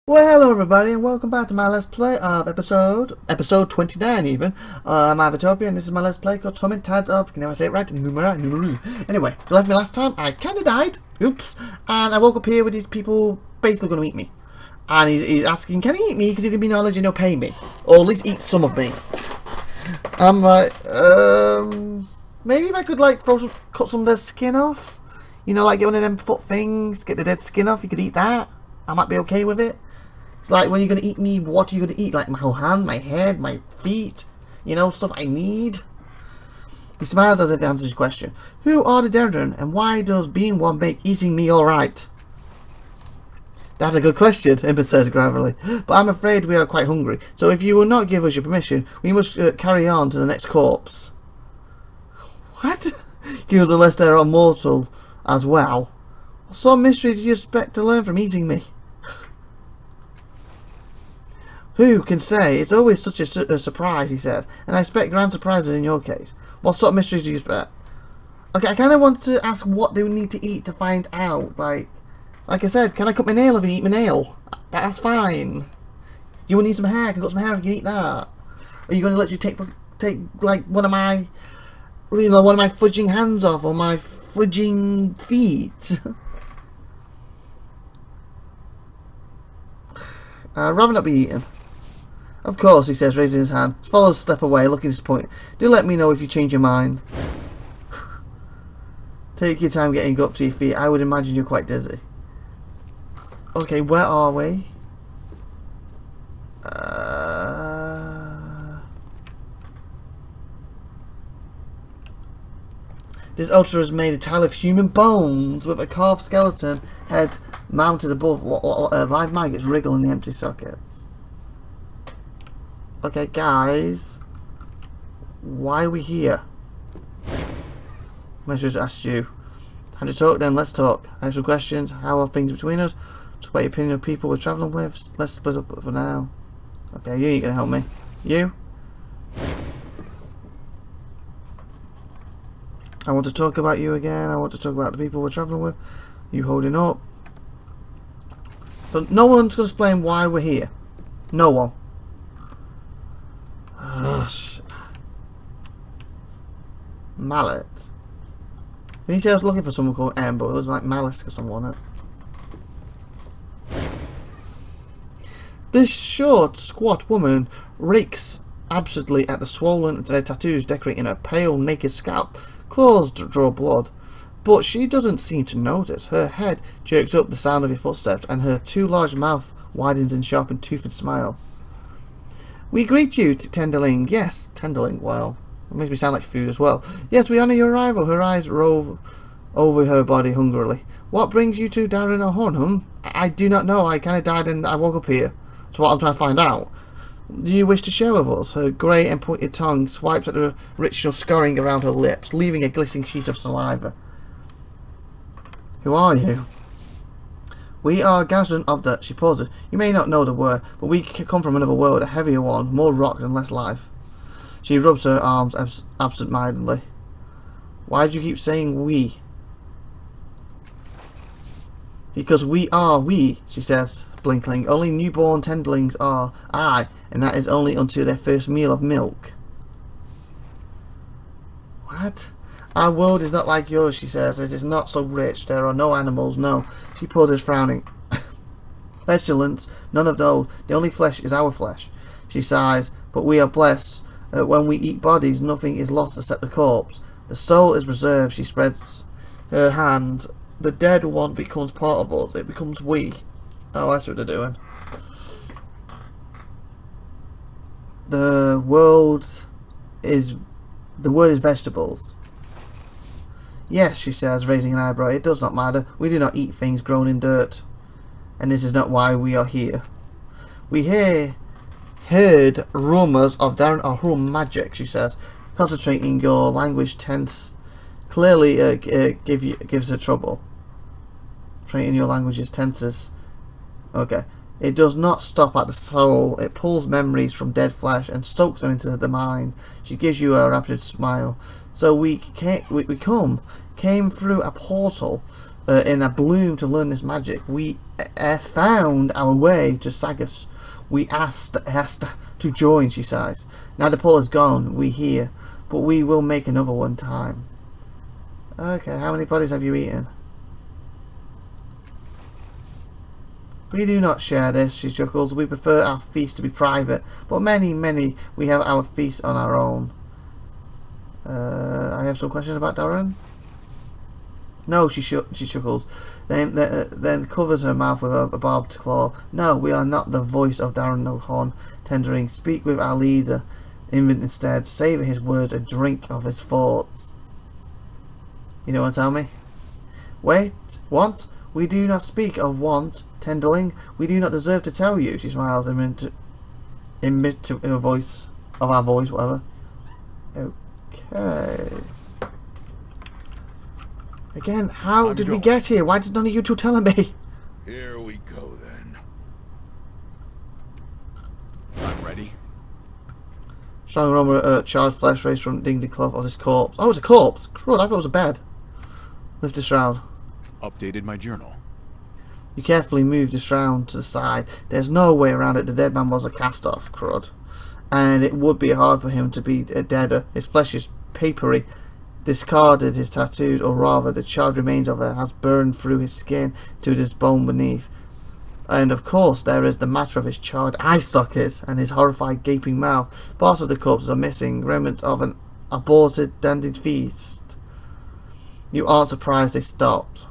Well, hello everybody, and welcome back to my Let's Play of episode 29 even. I'm IVATOPIA, and this is my Let's Play called Torment Tides of, can I say it right? Numenera. Anyway, you left me last time, I kinda died, oops, and I woke up here with these people basically gonna eat me. And he's asking, can he eat me because he give me knowledge and he'll pay me? Or at least eat some of me. I'm like, maybe if I could like cut some of their skin off? You know, like get one of them foot things, get the dead skin off, you could eat that. I might be okay with it. It's like, when you're going to eat me, what are you going to eat? Like my whole hand, my head, my feet? You know, stuff I need? He smiles as if he answers his question. Who are the Derden, and why does being one make eating me alright? That's a good question, Impa says gravely. But I'm afraid we are quite hungry, so if you will not give us your permission, we must carry on to the next corpse. What? Gives unless they're immortal as well. What sort of mystery do you expect to learn from eating me? Who can say? It's always such a surprise, he said. And I expect grand surprises in your case. What sort of mysteries do you expect? Okay, I kind of want to ask what they need to eat to find out. Like I said, can I cut my nail if you eat my nail? That's fine. You will need some hair. I can cut some hair if you eat that. Are you going to let you take like one of my, one of my fudging hands off, or my fudging feet? I'd rather not be eaten. Of course, he says, raising his hand. Follows a step away, looking disappointed. Do let me know if you change your mind. Take your time getting up to your feet. I would imagine you're quite dizzy. Okay, where are we? This altar is made entirely of human bones, with a carved skeleton head mounted above. Live maggots wriggle in the empty sockets. Okay, guys, why are we here? I should ask you. Time to talk then, let's talk. I have some questions. How are things between us? Talk about your opinion of people we're travelling with. Let's split up for now. Okay, you ain't gonna help me. You? I want to talk about you again. I want to talk about the people we're travelling with. You holding up. So no one's gonna explain why we're here. No one. Mallet. Did he say I was looking for someone called M, but it was like Malice or someone, wasn't it? This short, squat woman rakes absently at the swollen tattoos decorating her pale, naked scalp. Claws draw blood, but she doesn't seem to notice. Her head jerks up the sound of your footsteps, and her too large mouth widens in sharpened toothed smile. We greet you, Tenderling. Yes, Tenderling. Wow. It makes me sound like food as well. Yes, we honour your arrival. Her eyes rove over her body hungrily. What brings you to Darren O'Horn? I do not know. I kind of died and I woke up here. That's what I'm trying to find out. Do you wish to share with us? Her grey and pointed tongue swipes at the ritual scurrying around her lips, leaving a glistening sheet of saliva. Who are you? We are Gazan of the... She pauses. You may not know the word, but we come from another world, a heavier one, more rock and less life. She rubs her arms absent-mindedly. Why do you keep saying we? Because we are we, she says, blinking. Only newborn tenderlings are I, and that is only until their first meal of milk. What? Our world is not like yours, she says. It is not so rich. There are no animals, no. She pauses, frowning. Pestilence, none of those. The only flesh is our flesh. She sighs, but we are blessed. When we eat bodies, nothing is lost except the corpse. The soul is preserved. She spreads her hand. The dead one becomes part of us. It becomes we. Oh, that's what they're doing. The word is vegetables. Yes, she says, raising an eyebrow. It does not matter. We do not eat things grown in dirt. And this is not why we are here. We heard rumours of Darren O'Horn magic, she says, concentrating your language tense. Clearly gives her trouble. Training your language's tenses. Okay. It does not stop at the soul. It pulls memories from dead flesh and stokes them into the mind. She gives you a rapid smile. So we came through a portal in a bloom to learn this magic. We found our way to Sagus. We asked to join, she sighs. Now the pull is gone, we hear, but we will make another one time. Okay, how many bodies have you eaten? We do not share this, she chuckles. We prefer our feast to be private, but many, we have our feast on our own. I have some questions about Darren. No, she chuckles, then covers her mouth with a barbed claw. No, we are not the voice of Darren No Horn tendering. Speak with our leader, instead. Savour his words and drink of his thoughts. You don't want to tell me? Wait, want? We do not speak of want, tenderling. We do not deserve to tell you. She smiles in a voice of our voice, whatever. Okay. Again, how did we get here? Why did none of you two tell me? Here we go then. I'm ready. Strong aroma, charged flesh raised from dinged cloth of this corpse. Oh, it's a corpse. Crud, I thought it was a bed. Lift the shroud. Updated my journal. You carefully move the shroud to the side. There's no way around it. The dead man was a cast-off, crud. And it would be hard for him to be deader. His flesh is papery, discarded his tattoos, or rather the charred remains of it has burned through his skin to this bone beneath. And of course there is the matter of his charred eye sockets and his horrified gaping mouth. Parts of the corpses are missing, remnants of an aborted danded feast. You aren't surprised they stopped.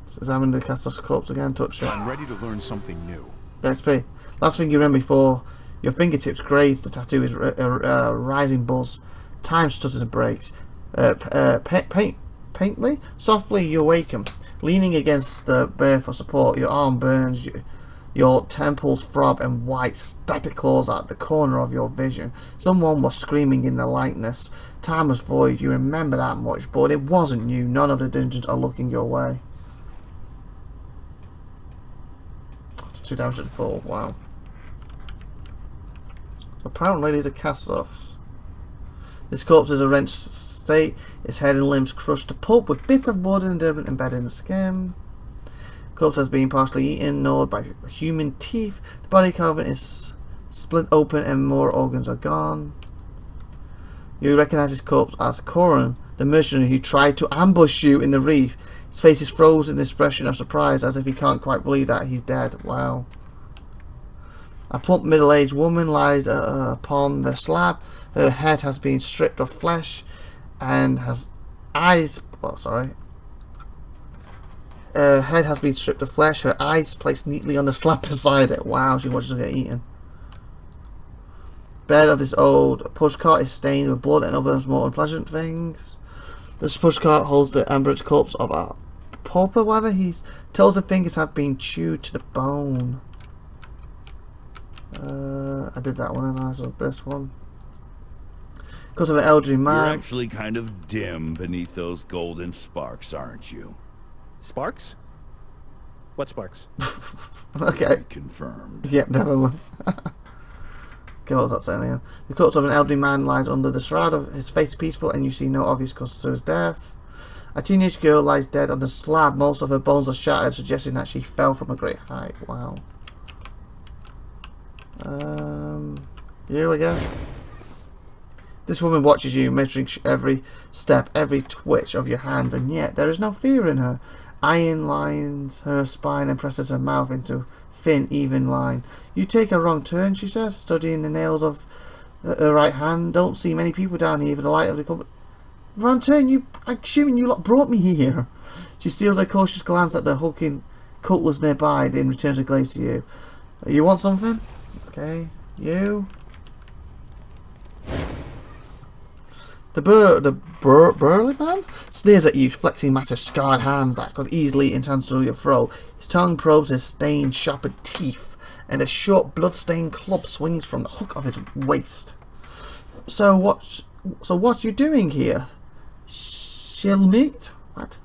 Let's examine the cast-off corpse again, touch it. I'm ready to learn something new. XP. Last thing you remember before your fingertips graze the tattoo is a rising buzz. Time stutters and breaks. Painfully? Softly you awaken. Leaning against the bear for support, your arm burns you. Your temples throb and white static claws at the corner of your vision. Someone was screaming in the likeness. Time was void, you remember that much, but it wasn't you. None of the dungeons are looking your way. 2 damage to the full, wow. Apparently these are cast-offs. This corpse is a wrenched state, its head and limbs crushed to pulp with bits of wood and dirt embedded in the skin. Corpse has been partially eaten, gnawed by human teeth. The body cavern is split open and more organs are gone. You recognize his corpse as Corin, the mercenary who tried to ambush you in the reef. His face is frozen in an expression of surprise, as if he can't quite believe that he's dead. Wow. A plump middle-aged woman lies upon the slab. Her head has been stripped of flesh and has eyes. Oh, sorry. Her head has been stripped of flesh. Her eyes placed neatly on the slab beside it. Wow, she watches her get eaten. Bed of this old pushcart is stained with blood and other more unpleasant things. This pushcart holds the ambulance corpse of a pauper, whether his toes and fingers have been chewed to the bone. I did that one and I saw this one. Because of an elderly man. You're actually kind of dim beneath those golden sparks, aren't you? Sparks? What sparks? Okay. Confirmed. Yep, never mind. Okay, what was that saying again? The corpse of an elderly man lies under the shroud. Of his face is peaceful and you see no obvious cause to his death. A teenage girl lies dead on the slab. Most of her bones are shattered, suggesting that she fell from a great height. Wow. You, I guess. This woman watches you, measuring every step, every twitch of your hands, and yet there is no fear in her. Iron lines her spine and presses her mouth into thin, even line. You take a wrong turn, she says, studying the nails of her right hand. Don't see many people down here for the light of the company. Wrong turn? I'm assuming you lot brought me here. She steals a cautious glance at the hulking cutlass nearby, then returns her gaze to you. You want something? Okay, you. The burly man sneers at you, flexing massive scarred hands that could easily entangle your throat. His tongue probes his stained, sharpened teeth, and a short, blood-stained club swings from the hook of his waist. So what you doing here? She'll meet? What?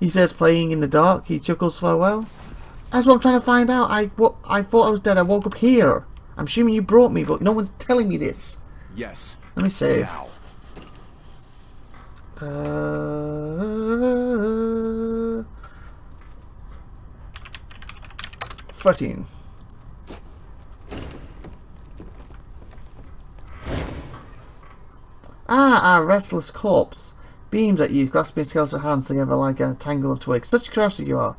He says, playing in the dark. He chuckles farewell. That's what I'm trying to find out. I thought I was dead. I woke up here. I'm assuming you brought me, but no one's telling me this. Yes. Let me save. Now. 13. Ah, our restless corpse beams at you, clasping skeletal hands together like a tangle of twigs. Such a curiosity you are.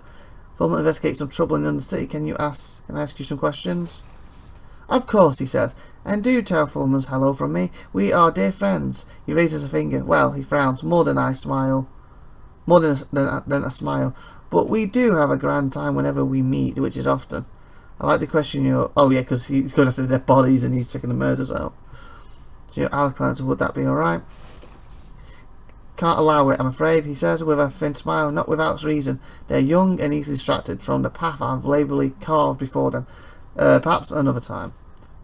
Fulman investigates some trouble in the city. Can I ask you some questions? Of course, he says. And do tell Fulman's hello from me. We are dear friends. He raises a finger. Well, he frowns. More than a smile. Than a smile. But we do have a grand time whenever we meet, which is often. I like to question you. Oh yeah, because he's going after the dead bodies and he's checking the murders out. So Alex answers, would that be alright? Can't allow it, I'm afraid, he says with a thin smile. Not without reason. They're young and easily distracted from the path I've labelled carved before them. Perhaps another time.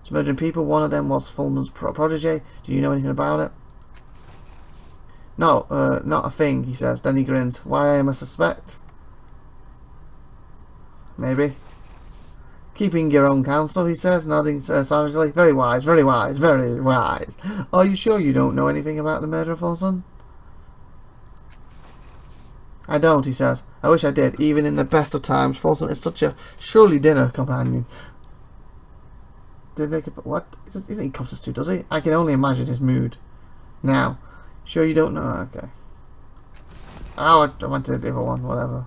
It's murdering people. One of them was Fulman's protege. Do you know anything about it? No, not a thing, he says. Then he grins. Why I am a suspect? Maybe. Keeping your own counsel, he says, nodding savagely. Very wise, very wise, very wise. Are you sure you don't know anything about the murder of Fulson? I don't, he says. I wish I did. Even in the best of times, Fulson is such a surely dinner companion. Did they... What? He doesn't encompass too, does he? I can only imagine his mood. Now. Sure you don't know? Okay. Oh, I went to the other one. Whatever.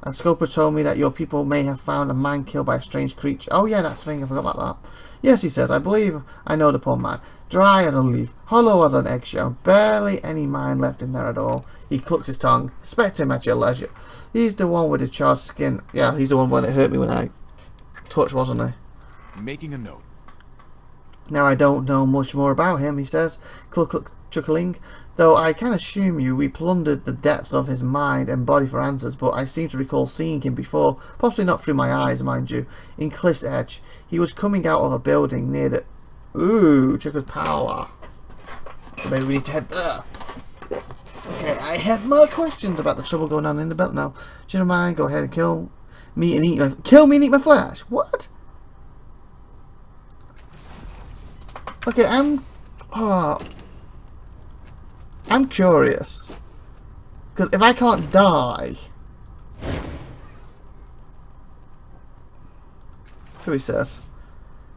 A sculptor told me that your people may have found a man killed by a strange creature. Oh yeah, that's the thing. I forgot about that. Yes, he says. I believe I know the poor man. Dry as a leaf. Hollow as an eggshell. Barely any mind left in there at all. He clucks his tongue. Expect him at your leisure. He's the one with the charred skin. Yeah, he's the one that hurt me when I touched, wasn't he? Making a note. Now I don't know much more about him, he says, chuckling. Though I can assure you we plundered the depths of his mind and body for answers, but I seem to recall seeing him before, possibly not through my eyes, mind you, in Cliff's Edge. He was coming out of a building near the... Ooh, Chuckle's power. So maybe we need to head there. Okay, I have more questions about the trouble going on in the belt now. Do you mind? Go ahead and kill me and eat my... Kill me and eat my flesh? What? Okay, I'm curious. Because if I can't die... So he says.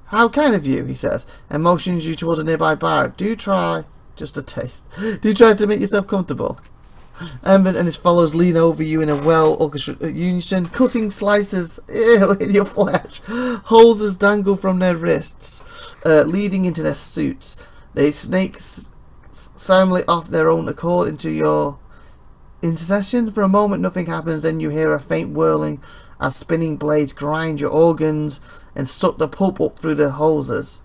How kind of you, he says, and motions you towards a nearby bar. Do try, just a taste. Do try to make yourself comfortable. Emvin and his followers lean over you in a well-orchestrated unison, cutting slices in your flesh. Holes dangle from their wrists, leading into their suits. They snake silently off their own accord into your intercession. For a moment nothing happens, then you hear a faint whirling as spinning blades grind your organs and suck the pulp up through the hoses.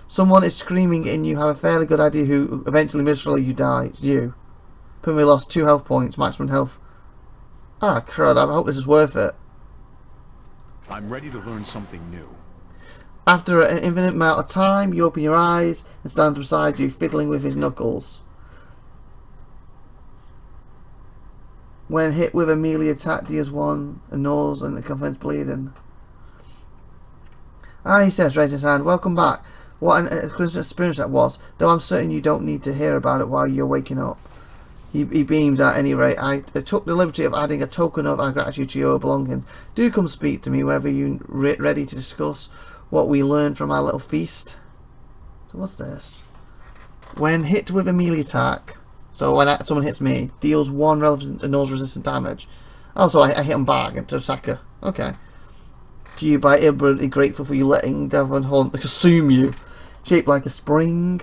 Someone is screaming and you have a fairly good idea who eventually miserably you die. It's you. Permanently lost 2 health points, maximum health. Ah, crud, I hope this is worth it. I'm ready to learn something new. After an infinite amount of time, you open your eyes and stands beside you, fiddling with his knuckles. When hit with a melee attack, deals 1 and gnaws and the contents bleeding. Ah, he says, raising his hand, welcome back. What an exquisite experience that was, though I'm certain you don't need to hear about it while you're waking up. He beams at any rate. I took the liberty of adding a token of our gratitude to your belonging. Do come speak to me whenever you're ready to discuss what we learned from our little feast. So what's this? When hit with a melee attack, so when someone hits me, deals 1 relevant and nose resistant damage. Oh, so I hit him back into Saka. Okay. To you, by abundantly grateful for you letting Devon Hunt consume you. Shaped like a spring,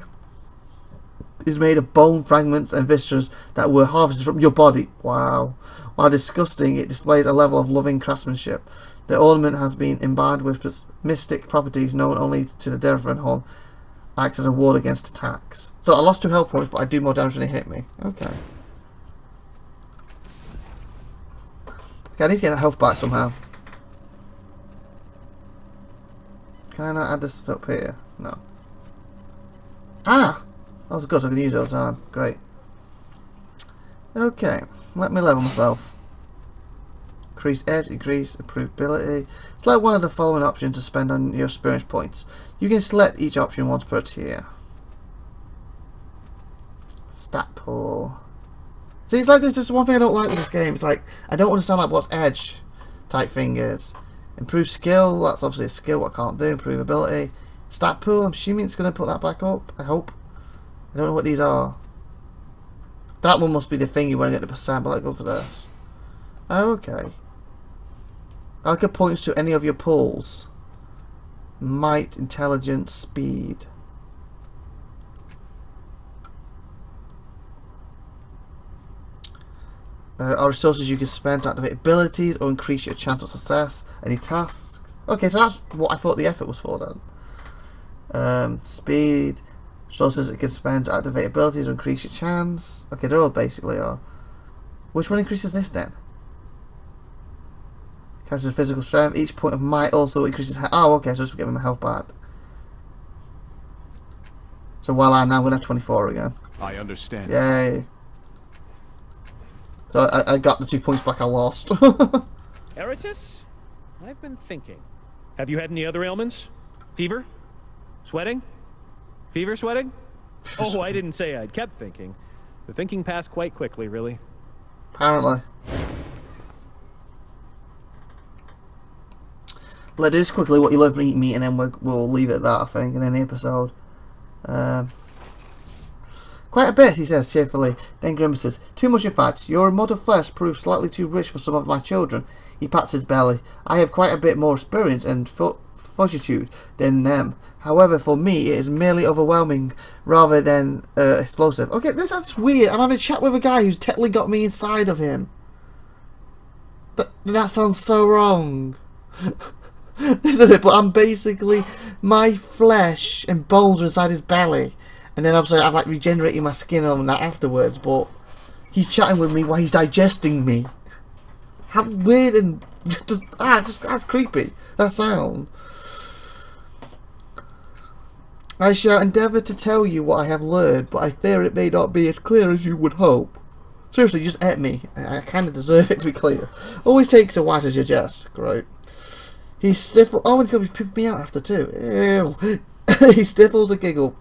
is made of bone fragments and viscera that were harvested from your body. Wow. While disgusting, it displays a level of loving craftsmanship. The ornament has been imbued with mystic properties known only to the Devon Hunt. Acts as a ward against attacks. So I lost 2 health points, but I do more damage when it hit me. Okay. Okay, I need to get that health back somehow. Can I not add this up here? No. Ah! That was good, so I can use it all the time. Great. Okay, let me level myself. Increase edge, increase improvability. Select one of the following options to spend on your experience points. You can select each option once per tier. Stat pool. See, it's like this is one thing I don't like with this game. It's like I don't understand like what's edge. type thing is. Improve skill, that's obviously a skill, what I can't do. Improve ability. Stat pool, I'm assuming it's going to put that back up, I hope. I don't know what these are. That one must be the thing you want to get the percent, but let's go for this. Oh, okay. Alka points to any of your pulls. Might, intelligence, speed. Are resources you can spend to activate abilities or increase your chance of success. Any tasks. Okay, so that's what I thought the effort was for then. Speed. Resources you can spend to activate abilities or increase your chance. Okay, they're all basically are. Which one increases this then? Captures physical strength. Each point of might also increases health. Oh, okay, so just give him a health back. So while I'm now going to have 24 again. I understand. Yay. So I got the 2 points back I lost. Eratus? I've been thinking. Have you had any other ailments? Fever? Sweating? Fever sweating? Oh, I didn't say I'd kept thinking. The thinking passed quite quickly, really. Apparently. Let's do this quickly, what you learn from eating meat, and then we'll leave it at that, I think, in any episode. Quite a bit, he says cheerfully, then grimaces. Too much, in fact. Your immortal flesh proves slightly too rich for some of my children. He pats his belly. I have quite a bit more experience and fortitude than them. However, for me, it is merely overwhelming rather than explosive. Okay, that's weird. I'm having a chat with a guy who's technically got me inside of him. That sounds so wrong. Isn't it? But I'm basically, my flesh and bones are inside his belly. And then obviously I've like regenerated my skin on that afterwards, but he's chatting with me while he's digesting me. How weird and that's creepy. That sound. I shall endeavour to tell you what I have learned, but I fear it may not be as clear as you would hope. Seriously, you just ate me. I kind of deserve it to be clear. Always takes a while to digest. Great. He stifles. Oh, and he's going to be pooping me out after too. Ew. He stifles a giggle.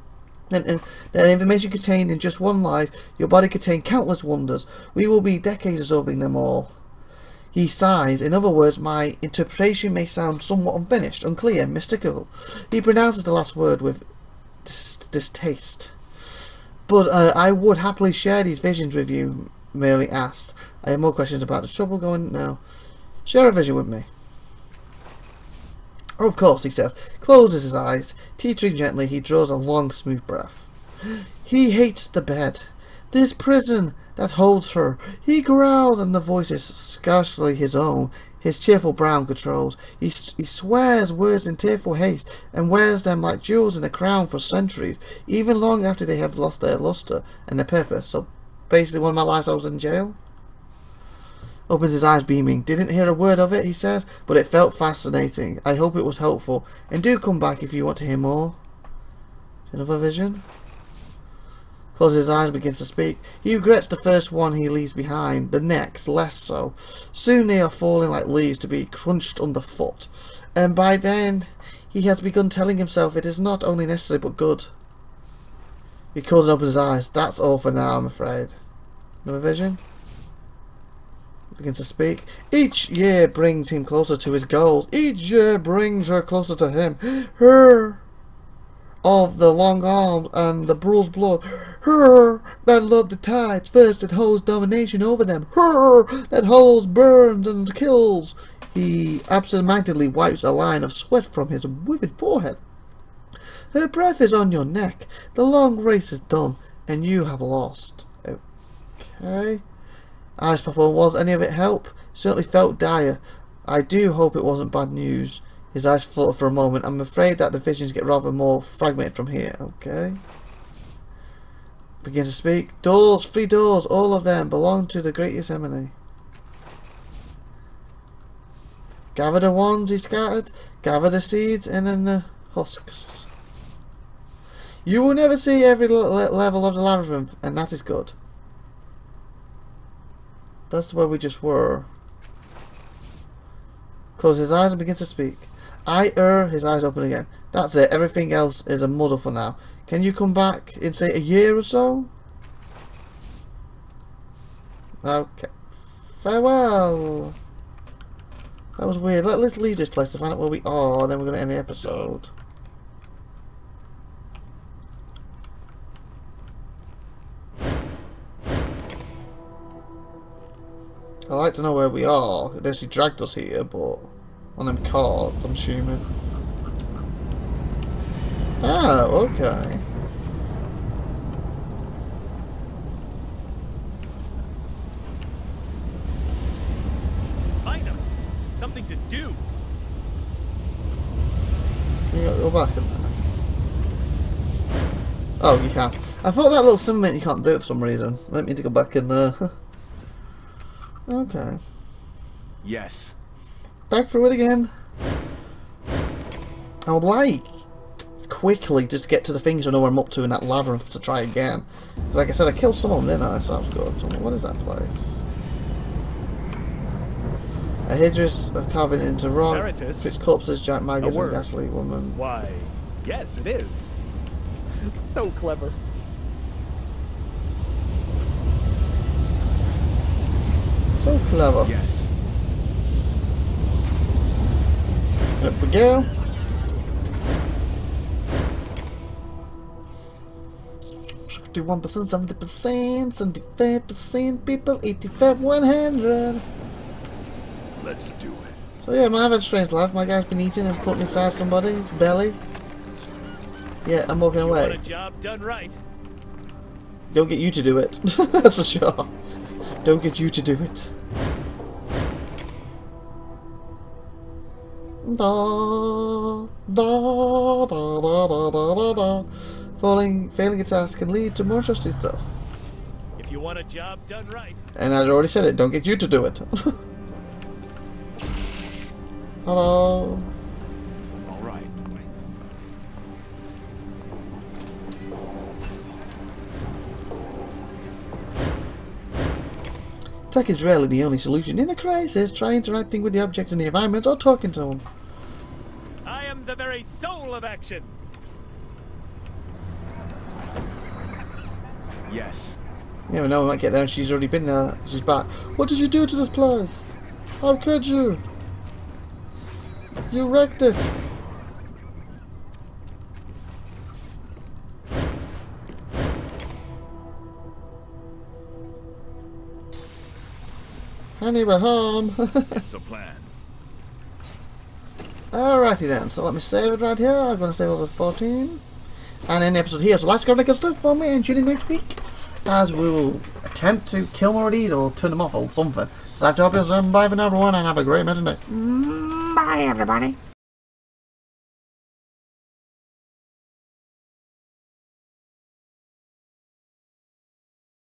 And the information contained in just one life, your body contained countless wonders. We will be decades absorbing them all. He sighs. In other words, my interpretation may sound somewhat unfinished, unclear, mystical. He pronounces the last word with distaste. But I would happily share these visions with you, merely asked. I have more questions about the trouble going now. Share a vision with me. Oh, of course, he says. Closes his eyes. Teetering gently, he draws a long, smooth breath. He hates the bed. This prison that holds her. He growls, and the voice is scarcely his own. His cheerful brow controls. He swears words in tearful haste, and wears them like jewels in a crown for centuries, even long after they have lost their lustre and their purpose. So, basically, one of my lives I was in jail. Opens his eyes beaming. Didn't hear a word of it, he says, but it felt fascinating. I hope it was helpful. And do come back if you want to hear more. Another vision? Closes his eyes and begins to speak. He regrets the first one he leaves behind. The next, less so. Soon they are falling like leaves to be crunched underfoot. And by then, he has begun telling himself it is not only necessary but good. He closes and opens his eyes. That's all for now, I'm afraid. Another vision? Begins to speak. Each year brings him closer to his goals. Each year brings her closer to him. Her of the long arms and the bruised blood. Her that loved the tides first and holds domination over them. Her that holds, burns, and kills. He absent-mindedly wipes a line of sweat from his withered forehead. Her breath is on your neck. The long race is done, and you have lost. Okay. Eyes pop on. Was any of it help? Certainly felt dire. I do hope it wasn't bad news. His eyes flutter for a moment. I'm afraid that the visions get rather more fragmented from here. Okay. Begins to speak. Doors, 3 doors, all of them belong to the Great Yosemite. Gather the ones he scattered, gather the seeds, and then the husks. You will never see every level of the labyrinth, and that is good. That's where we just were. Closes his eyes and begins to speak. His eyes open again. That's it. Everything else is a muddle for now. Can you come back in, say, a year or so? Okay. Farewell. That was weird. Let's leave this place to find out where we are, and then we're going to end the episode. I'd like to know where we are. They actually dragged us here, but on them cards, I'm assuming. Oh, okay. Find them. Something to do. Can you go back in there? Oh, you can. I thought that little symbol meant you can't do it for some reason. I didn't mean to go back in there. Okay. Yes. Back through it again. I would like quickly just get to the things I know where I'm up to in that labyrinth to try again. Because like I said, I killed some of them, didn't I? So that was good. So what is that place? A hideous carving into rock, Emeritus? which corpses, giant maggots, A and word. ghastly woman. Why, yes, it is. So clever. So clever. Yes. Up we go. Do 1%, 70%, 75% people, 85, 100. Let's do it. So yeah, I have had a strange life. My guy's been eating and putting inside somebody's belly. Yeah, I'm walking You want away. a job done right. Don't get you to do it. That's for sure. Don't get you to do it. Da, da, da, da, da, da, da. Failing a task can lead to more trusty stuff. If you want a job done right. And I already said it, don't get you to do it. Hello. All right. Tech is rarely the only solution in a crisis. Try interacting with the objects in the environment or talking to them. I am the very soul of action. Yes. You never know, we might get there. She's already been there. She's back. What did you do to this place? How could you? You wrecked it. Honey, we're home. It's a plan. Alrighty then, so let me save it right here. I'm going to save over 14. And in the episode here, so that's good stuff for me, and tune in next week as we will attempt to kill more of these or turn them off or something. So I hope you bye for now everyone, and have a great midnight. Bye, everybody.